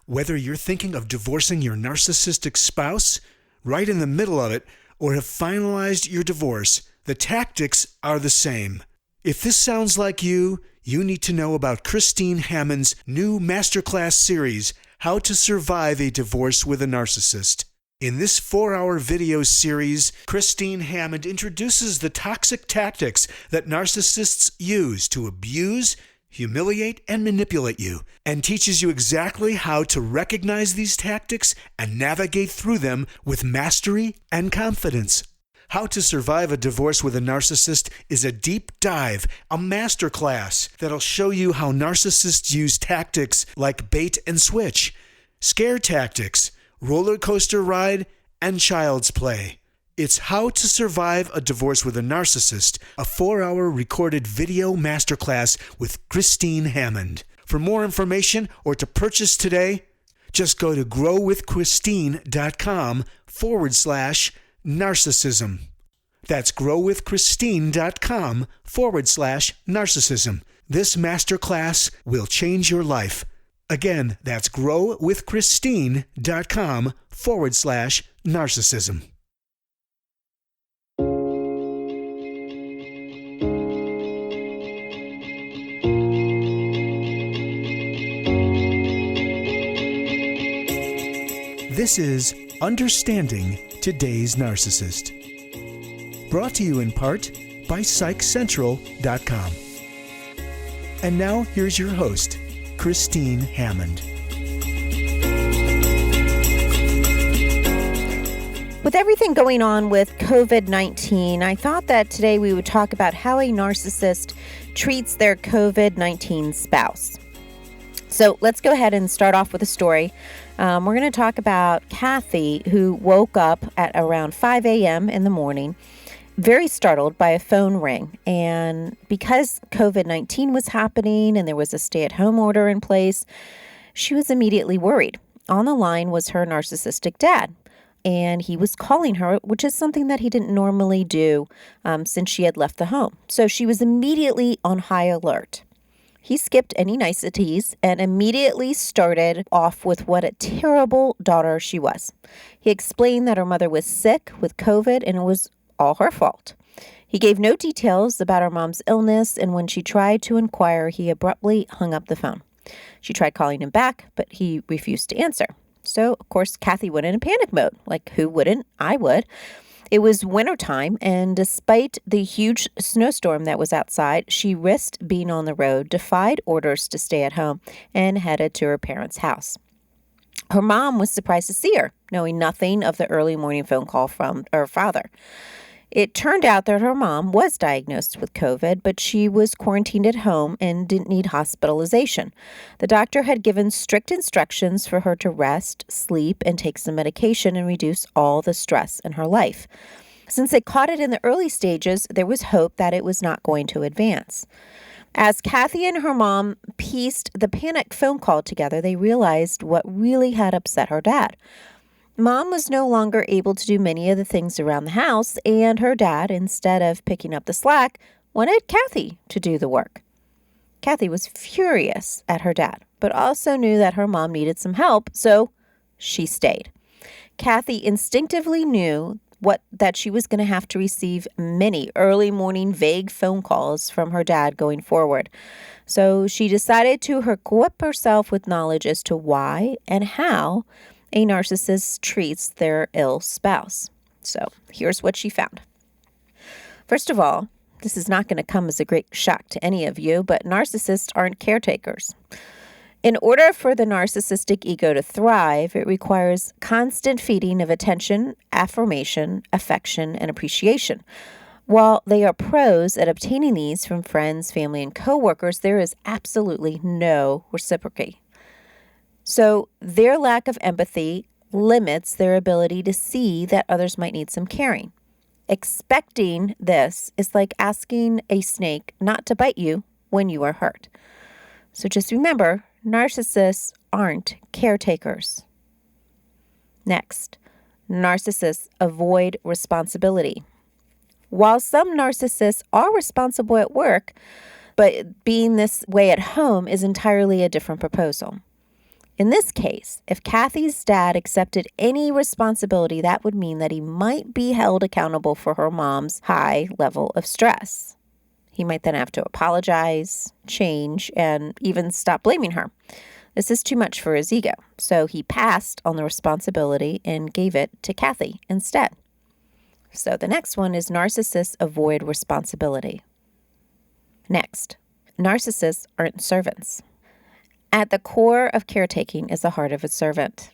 Whether you're thinking of divorcing your narcissistic spouse, right in the middle of it, or have finalized your divorce, the tactics are the same. If this sounds like you need to know about Christine Hammond's new masterclass series, How to Survive a Divorce with a Narcissist. In this 4-hour video series, Christine Hammond introduces the toxic tactics that narcissists use to abuse, humiliate, and manipulate you, and teaches you exactly how to recognize these tactics and navigate through them with mastery and confidence. How to Survive a Divorce with a Narcissist is a deep dive, a masterclass that'll show you how narcissists use tactics like bait and switch, scare tactics, roller coaster ride, and child's play. It's How to Survive a Divorce with a Narcissist, a 4-hour recorded video masterclass with Christine Hammond. For more information or to purchase today, just go to growwithchristine.com/narcissism. That's growwithchristine.com/narcissism. This masterclass will change your life. Again, that's growwithchristine.com/narcissism. This is Understanding Today's Narcissist. Brought to you in part by PsychCentral.com. And now here's your host, Christine Hammond. With everything going on with COVID-19, I thought that today we would talk about how a narcissist treats their COVID-19 spouse. So let's go ahead and start off with a story. We're going to talk about Kathy, who woke up at around 5 a.m. in the morning, very startled by a phone ring. And because COVID-19 was happening and there was a stay-at-home order in place, she was immediately worried. On the line was her narcissistic dad, and he was calling her, which is something that he didn't normally do since she had left the home. So she was immediately on high alert. He skipped any niceties and immediately started off with what a terrible daughter she was. He explained that her mother was sick with COVID and it was all her fault. He gave no details about her mom's illness, and when she tried to inquire, he abruptly hung up the phone. She tried calling him back, but he refused to answer. So, of course, Kathy went in panic mode. Like, who wouldn't? I would. It was wintertime, and despite the huge snowstorm that was outside, she risked being on the road, defied orders to stay at home, and headed to her parents' house. Her mom was surprised to see her, knowing nothing of the early morning phone call from her father. It turned out that her mom was diagnosed with COVID, but she was quarantined at home and didn't need hospitalization. The doctor had given strict instructions for her to rest, sleep, and take some medication and reduce all the stress in her life. Since they caught it in the early stages, there was hope that it was not going to advance. As Kathy and her mom pieced the panicked phone call together, they realized what really had upset her dad. Mom was no longer able to do many of the things around the house, and her dad, instead of picking up the slack, wanted Kathy to do the work. Kathy was furious at her dad, but also knew that her mom needed some help, so she stayed. Kathy instinctively knew that she was going to have to receive many early morning vague phone calls from her dad going forward. So she decided to equip herself with knowledge as to why and how a narcissist treats their ill spouse. So here's what she found. First of all, this is not going to come as a great shock to any of you, but narcissists aren't caretakers. In order for the narcissistic ego to thrive, it requires constant feeding of attention, affirmation, affection, and appreciation. While they are pros at obtaining these from friends, family, and coworkers, there is absolutely no reciprocity. So their lack of empathy limits their ability to see that others might need some caring. Expecting this is like asking a snake not to bite you when you are hurt. So just remember, narcissists aren't caretakers. Next, narcissists avoid responsibility. While some narcissists are responsible at work, but being this way at home is entirely a different proposal. In this case, if Kathy's dad accepted any responsibility, that would mean that he might be held accountable for her mom's high level of stress. He might then have to apologize, change, and even stop blaming her. This is too much for his ego, so he passed on the responsibility and gave it to Kathy instead. So the next one is narcissists avoid responsibility. Next, narcissists aren't servants. At the core of caretaking is the heart of a servant.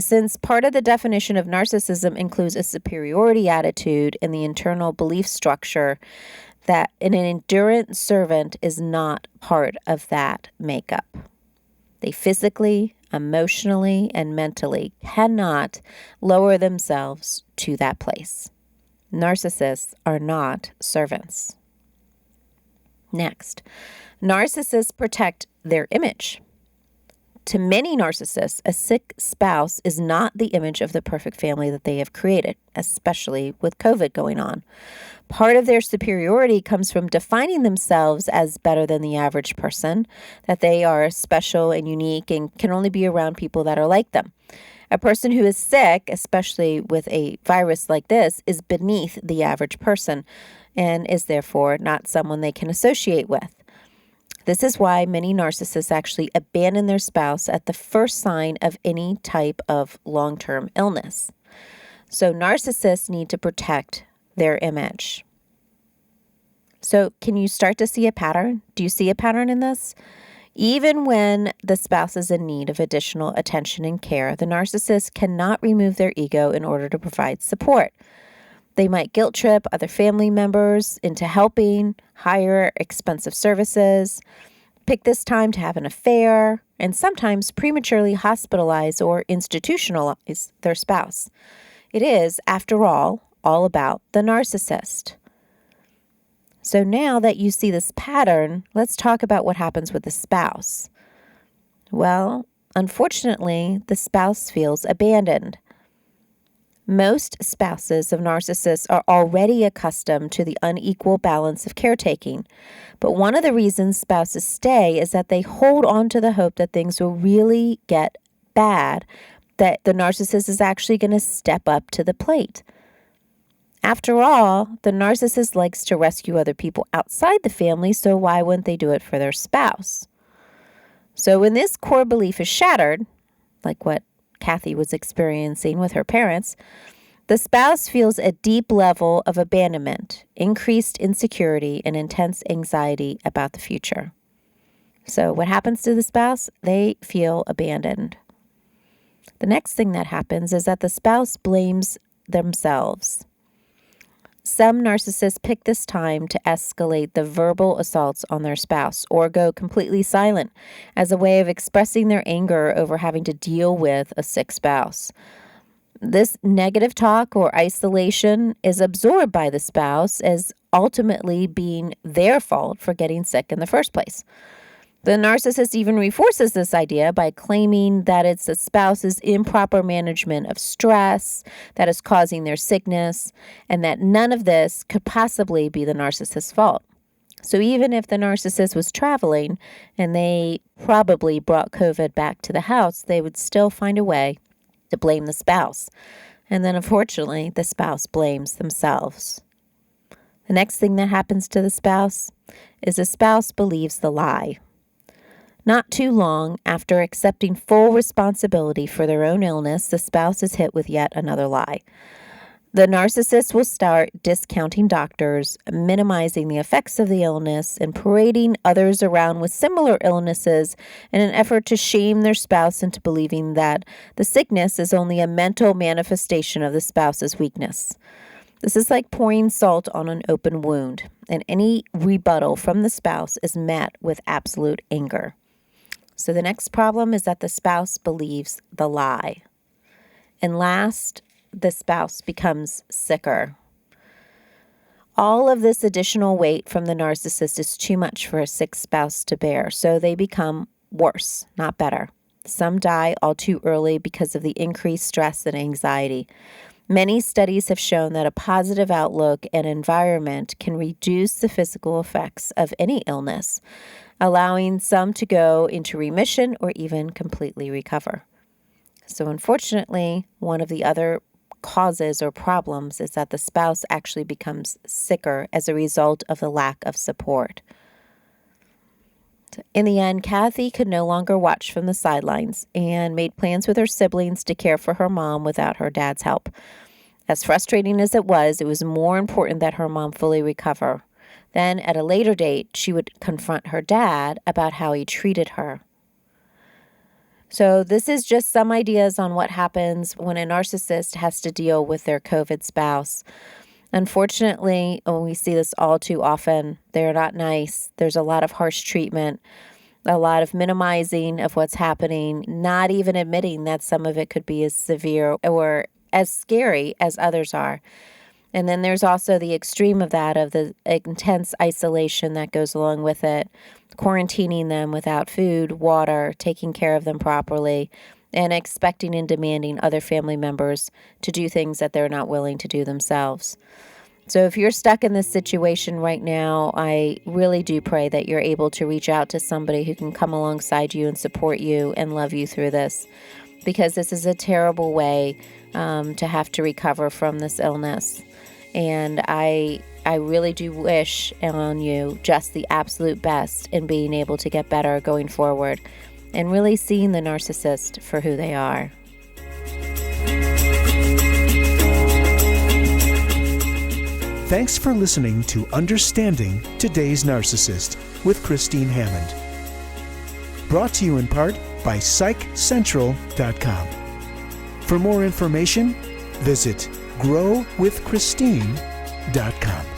Since part of the definition of narcissism includes a superiority attitude and the internal belief structure that an endurant servant is not part of that makeup. They physically, emotionally, and mentally cannot lower themselves to that place. Narcissists are not servants. Next, narcissists protect their image. To many narcissists, a sick spouse is not the image of the perfect family that they have created, especially with COVID going on. Part of their superiority comes from defining themselves as better than the average person, that they are special and unique and can only be around people that are like them. A person who is sick, especially with a virus like this, is beneath the average person and is therefore not someone they can associate with. This is why many narcissists actually abandon their spouse at the first sign of any type of long-term illness. So narcissists need to protect their image. So can you start to see a pattern? Do you see a pattern in this? Even when the spouse is in need of additional attention and care, the narcissist cannot remove their ego in order to provide support. They might guilt trip other family members into helping, hire expensive services, pick this time to have an affair, and sometimes prematurely hospitalize or institutionalize their spouse. It is, after all about the narcissist. So now that you see this pattern, let's talk about what happens with the spouse. Well, unfortunately, the spouse feels abandoned. Most spouses of narcissists are already accustomed to the unequal balance of caretaking. But one of the reasons spouses stay is that they hold on to the hope that things will really get bad, that the narcissist is actually going to step up to the plate. After all, the narcissist likes to rescue other people outside the family, so why wouldn't they do it for their spouse? So when this core belief is shattered, like what Kathy was experiencing with her parents, the spouse feels a deep level of abandonment, increased insecurity, and intense anxiety about the future. So what happens to the spouse? They feel abandoned. The next thing that happens is that the spouse blames themselves. Some narcissists pick this time to escalate the verbal assaults on their spouse or go completely silent as a way of expressing their anger over having to deal with a sick spouse. This negative talk or isolation is absorbed by the spouse as ultimately being their fault for getting sick in the first place. The narcissist even reinforces this idea by claiming that it's the spouse's improper management of stress that is causing their sickness, and that none of this could possibly be the narcissist's fault. So even if the narcissist was traveling and they probably brought COVID back to the house, they would still find a way to blame the spouse. And then unfortunately, the spouse blames themselves. The next thing that happens to the spouse is the spouse believes the lie. Not too long after accepting full responsibility for their own illness, the spouse is hit with yet another lie. The narcissist will start discounting doctors, minimizing the effects of the illness, and parading others around with similar illnesses in an effort to shame their spouse into believing that the sickness is only a mental manifestation of the spouse's weakness. This is like pouring salt on an open wound, and any rebuttal from the spouse is met with absolute anger. So the next problem is that the spouse believes the lie. And last, the spouse becomes sicker. All of this additional weight from the narcissist is too much for a sick spouse to bear, so they become worse, not better. Some die all too early because of the increased stress and anxiety. Many studies have shown that a positive outlook and environment can reduce the physical effects of any illness. allowing some to go into remission or even completely recover. So unfortunately, one of the other causes or problems is that the spouse actually becomes sicker as a result of the lack of support. In the end, Kathy could no longer watch from the sidelines and made plans with her siblings to care for her mom without her dad's help. As frustrating as it was more important that her mom fully recover. Then, at a later date, she would confront her dad about how he treated her. So this is just some ideas on what happens when a narcissist has to deal with their COVID spouse. Unfortunately, we see this all too often. They're not nice. There's a lot of harsh treatment, a lot of minimizing of what's happening, not even admitting that some of it could be as severe or as scary as others are. And then there's also the extreme of that, of the intense isolation that goes along with it, quarantining them without food, water, taking care of them properly, and expecting and demanding other family members to do things that they're not willing to do themselves. So if you're stuck in this situation right now, I really do pray that you're able to reach out to somebody who can come alongside you and support you and love you through this, because this is a terrible way to have to recover from this illness. And I really do wish on you just the absolute best in being able to get better going forward and really seeing the narcissist for who they are. Thanks for listening to Understanding Today's Narcissist with Christine Hammond. Brought to you in part by PsychCentral.com. For more information, visit growwithchristine.com.